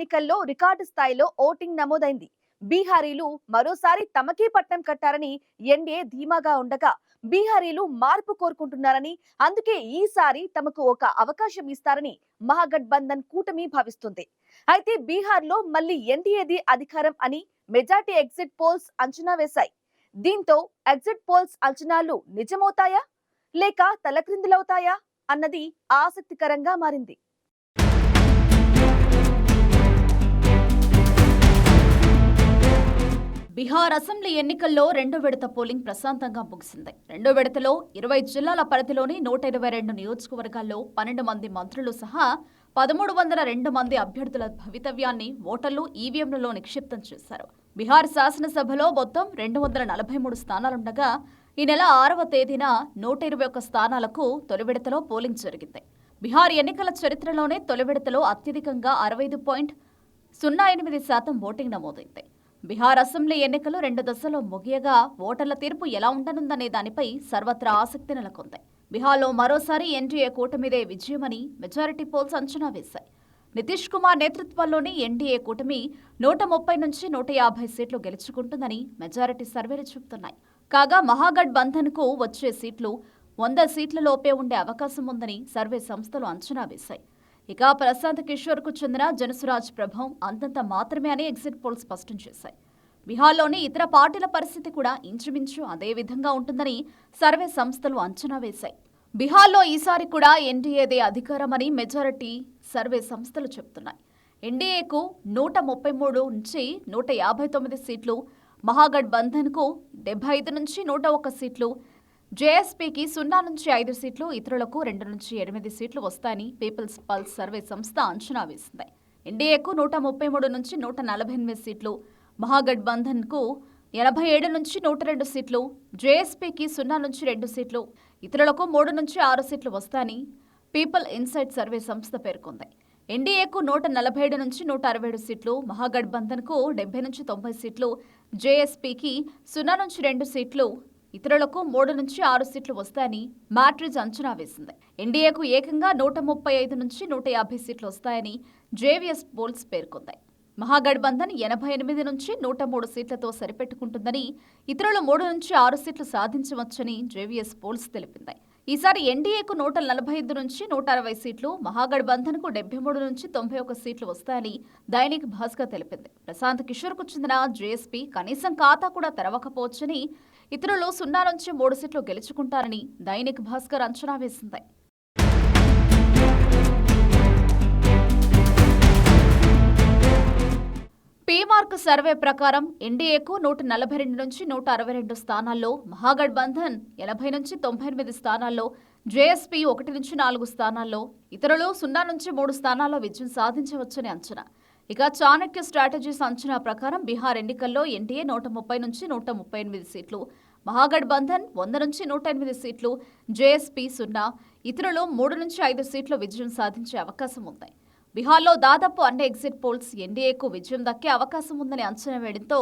ఎన్నికల్లో రికార్డు స్థాయిలో ఓటింగ్ నమోదైంది. బీహారీలు మరోసారి తమకే పట్టం కట్టారని ఎన్డీఏ ధీమాగా ఉండగా, బీహారీలు మార్పు కోరుకుంటున్నారని, అందుకే ఈసారి తమకు ఒక అవకాశం ఇస్తారని మహాగఠబంధన్ కూటమి భావిస్తుంది. అయితే బీహార్లో మళ్ళీ ఎన్డీఏది అధికారం అని మెజార్టీ ఎగ్జిట్ పోల్స్ అంచనా వేశాయి. దీంతో ఎగ్జిట్ పోల్స్ అంచనాలు నిజమవుతాయా లేక తలక్రిందులవుతాయా అన్నది ఆసక్తికరంగా మారింది. బీహార్ అసెంబ్లీ ఎన్నికల్లో రెండో విడత పోలింగ్ ప్రశాంతంగా ముగిసింది. రెండో విడతలో 20 జిల్లాల పరిధిలోని 122 నియోజకవర్గాల్లో 12 మంది మంత్రులు సహా 1302 మంది అభ్యర్థుల భవితవ్యాన్ని ఓటర్లు ఈవీఎంలలో నిక్షిప్తం చేశారు. బీహార్ శాసనసభలో మొత్తం 243 స్థానాలుండగా ఈ నెల 6వ తేదీన 121 స్థానాలకు తొలి విడతలో పోలింగ్ జరిగింది. బీహార్ ఎన్నికల చరిత్రలోనే తొలి విడతలో అత్యధికంగా 65.08% ఓటింగ్ నమోదైంది. బీహార్ అసెంబ్లీ ఎన్నికలు 2 దశల్లో ముగియగా ఓటర్ల తీర్పు ఎలా ఉండనుందనే దానిపై సర్వత్రా ఆసక్తి నెలకొంది. బీహార్లో మరోసారి ఎన్డీఏ కూటమిదే విజయమని మెజారిటీ పోల్స్ అంచనా వేశాయి. నితీష్ కుమార్ నేతృత్వంలోని ఎన్డీఏ కూటమి 130 నుంచి 150 సీట్లు గెలుచుకుంటుందని మెజారిటీ సర్వేలు చెబుతున్నాయి. కాగా మహాగఠబంధన్కు వచ్చే సీట్లు 100 సీట్ల లోపే ఉండే అవకాశం ఉందని సర్వే సంస్థలు అంచనా వేశాయి. ఇక ప్రశాంత్ కిషోర్కు చెందిన జనసురాజ్ ప్రభావం అంతంత మాత్రమే అని ఎగ్జిట్ పోల్స్ స్పష్టం చేశాయి. బీహార్లోని ఇతర పార్టీల పరిస్థితి కూడా ఇంచుమించు అదే విధంగా ఉంటుందని సర్వే సంస్థలు అంచనా వేశాయి. బీహార్లో ఈసారి కూడా ఎన్డీఏదే అధికారమని మెజారిటీ సర్వే సంస్థలు చెబుతున్నాయి. ఎన్డీఏకు 133 నుంచి 159 సీట్లు, మహాగఠబంధన్కు 75 నుంచి 101 సీట్లు, జేఎస్పీకి 0 నుంచి 5 సీట్లు, ఇతరులకు 2 నుంచి 8 సీట్లు వస్తాయని పీపుల్స్ పల్స్ సర్వే సంస్థ అంచనా వేసింది. ఎన్డీఏకు 133 నుంచి 148 సీట్లు, మహాగఠబంధన్కు 87 నుంచి 102 సీట్లు, జేఎస్పీకి 0 నుంచి 2 సీట్లు, ఇతరులకు 3 నుంచి 6 సీట్లు వస్తాయని పీపుల్ ఇన్సైట్ సర్వే సంస్థ పేర్కొంది. ఎన్డీఏకు 147 నుంచి 167 సీట్లు, మహాగఠబంధన్కు 70 నుంచి 90 సీట్లు, జేఎస్పీకి 0 నుంచి 2 సీట్లు, ఇతరులకు 3 నుంచి 6 సీట్లు వస్తాయని మ్యాట్రిజ్ అంచనా వేసింది. ఎన్డీఏకు ఏకంగా 135 నుంచి 150 సీట్లు వస్తాయని జేవీఎస్ పోల్స్ పేర్కొంది. మహాగఠబంధన్ 88 నుంచి 103 సీట్లతో సరిపెట్టుకుంటుందని, ఇతరులు 3 నుంచి 6 సీట్లు సాధించవచ్చని జేవీఎస్ పోల్స్ తెలిపింది. ఈసారి ఎన్డీఏకు 145 నుంచి 160 సీట్లు, మహాగఠబంధన్కు 73 నుంచి 91 సీట్లు వస్తాయని దైనిక్ భాస్కర్ తెలిపింది. ప్రశాంత్ కిషోర్కు చెందిన జేఎస్పీ కనీసం ఖాతా కూడా తెరవకపోవచ్చని, ఇతరులు 0 నుంచి 3 సీట్లు గెలుచుకుంటారని దైనిక్ భాస్కర్ అంచనా వేసింది. పీమార్క్ సర్వే ప్రకారం ఎన్డీఏకు 142 నుంచి 162 స్థానాల్లో, మహాగఠబంధన్ 80 నుంచి 98 స్థానాల్లో, జేఎస్పీ 1 నుంచి 4 స్థానాల్లో, ఇతరులు 0 నుంచి 3 స్థానాల్లో విజయం సాధించవచ్చని అంచనా. ఇక చాణక్య స్ట్రాటజీస్ అంచనా ప్రకారం బీహార్ ఎన్నికల్లో ఎన్డీఏ 130 నుంచి 138 సీట్లు, మహాగఠబంధన్ 100 నుంచి 108 సీట్లు, జేఎస్పీ 0, ఇతరులు 3 నుంచి 5 సీట్లు విజయం సాధించే అవకాశం ఉంది. బీహార్లో దాదాపు అన్ని ఎగ్జిట్ పోల్స్ ఎన్డీఏకు విజయం దక్కే అవకాశం ఉందని అంచనా వేయడంతో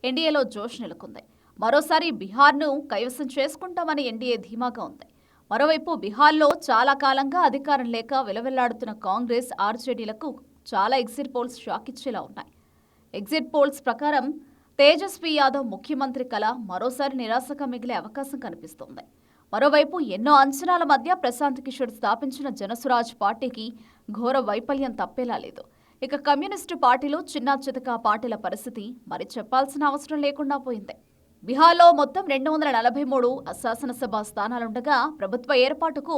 ఎన్డీఏలో జోష్ నెలకొంది. మరోసారి బీహార్ను కైవసం చేసుకుంటామని ఎన్డీఏ ధీమాగా ఉంది. మరోవైపు బీహార్లో చాలా కాలంగా అధికారం లేక విలవిల్లాడుతున్న కాంగ్రెస్, ఆర్జేడీలకు చాలా ఎగ్జిట్ పోల్స్ షాక్ ఇచ్చేలా ఉన్నాయి. ఎగ్జిట్ పోల్స్ ప్రకారం తేజస్వి యాదవ్ ముఖ్యమంత్రి కల మరోసారి నిరాశగా మిగిలే అవకాశం కనిపిస్తోంది. మరోవైపు ఎన్నో అంచనాల మధ్య ప్రశాంత్ కిషోర్ స్థాపించిన జనసురాజ్ పార్టీకి ఘోర వైఫల్యం తప్పేలా లేదు. ఇక కమ్యూనిస్టు పార్టీలు, చిన్నా చితకా పార్టీల పరిస్థితి మరి చెప్పాల్సిన అవసరం లేకుండా పోయింది. బీహార్లో మొత్తం 243 శాసనసభ స్థానాలుండగా ప్రభుత్వ ఏర్పాటుకు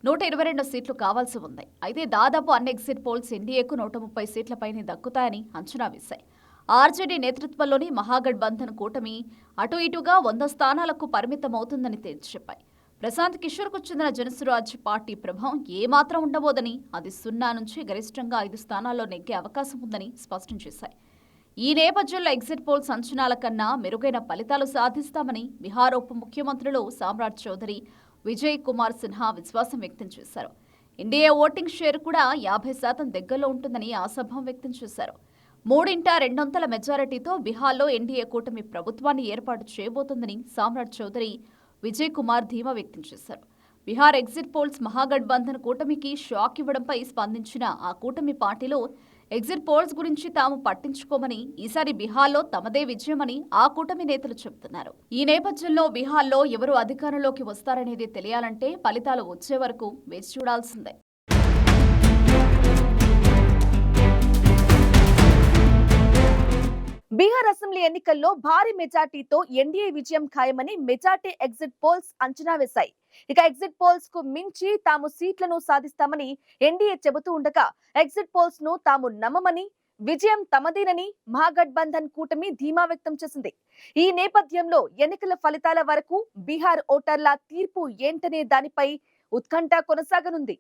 122 సీట్లు కావాల్సి ఉంది. అయితే దాదాపు అన్ని ఎగ్జిట్ పోల్స్ ఎన్డీఏకు 130 సీట్లపైనే దక్కుతాయని అంచనా వేశాయి. ఆర్జేడీ నేతృత్వంలోని మహాగఠబంధన్ కూటమి అటు ఇటుగా 100 స్థానాలకు పరిమితమవుతుందని తేల్చి చెప్పాయి. ప్రశాంత్ కిషోర్కు చెందిన జనసురాజ్ పార్టీ ప్రభావం ఏమాత్రం ఉండబోదని, అది 0 నుంచి గరిష్టంగా 5 స్థానాల్లో నెగ్గే అవకాశం ఉందని స్పష్టం చేశాయి. ఈ నేపథ్యంలో ఎగ్జిట్ పోల్స్ అంచనాల కన్నా మెరుగైన ఫలితాలు సాధిస్తామని బీహార్ ఉప ముఖ్యమంత్రులు సామ్రాట్ చౌదరి, విజయ్ కుమార్ సిన్హా విశ్వాసం వ్యక్తం చేశారు. ఎన్డీఏ ఓటింగ్ షేర్ కూడా 50% దగ్గరలో ఉంటుందని ఆశాభావం వ్యక్తం చేశారు. 3/2 మెజారిటీతో బీహార్లో ఎన్డీఏ కూటమి ప్రభుత్వాన్ని ఏర్పాటు చేయబోతోందని సామ్రాట్ చౌదరి, విజయ్ కుమార్ ధీమా వ్యక్తం చేశారు. బీహార్ ఎగ్జిట్ పోల్స్ మహాగఠబంధన్ కూటమికి షాక్ ఇవ్వడంపై స్పందించిన ఆ కూటమి పార్టీలు ఎగ్జిట్ పోల్స్ గురించి తాము పట్టించుకోమని, ఈసారి బీహార్లో తమదే విజయమని ఆ కూటమి నేతలు చెబుతున్నారు. ఈ నేపథ్యంలో బీహార్లో ఎవరు అధికారంలోకి వస్తారనేది తెలియాలంటే ఫలితాలు వచ్చే వరకు వేచి చూడాల్సిందే. బీహార్ అసెంబ్లీ ఎన్నికల్లో భారీ మెజార్టీతో ఎన్డీఏ విజయం ఖాయమని మెజార్టీ ఎగ్జిట్ పోల్స్ అంచనా వేశాయి. ఇక ఎగ్జిట్ పోల్స్ కు మించి తాము సీట్లను సాధిస్తామని ఎన్డీఏ చెబుతూ ఉండగా ఎగ్జిట్ పోల్స్ ను తాము నమ్మమని, విజయం తమదేనని మహాగఠబంధన్ కూటమి ధీమా వ్యక్తం చేసింది. ఈ నేపథ్యంలో ఎన్నికల ఫలితాల వరకు బీహార్ ఓటర్ల తీర్పు ఏంటనే దానిపై ఉత్కంఠ కొనసాగనుంది.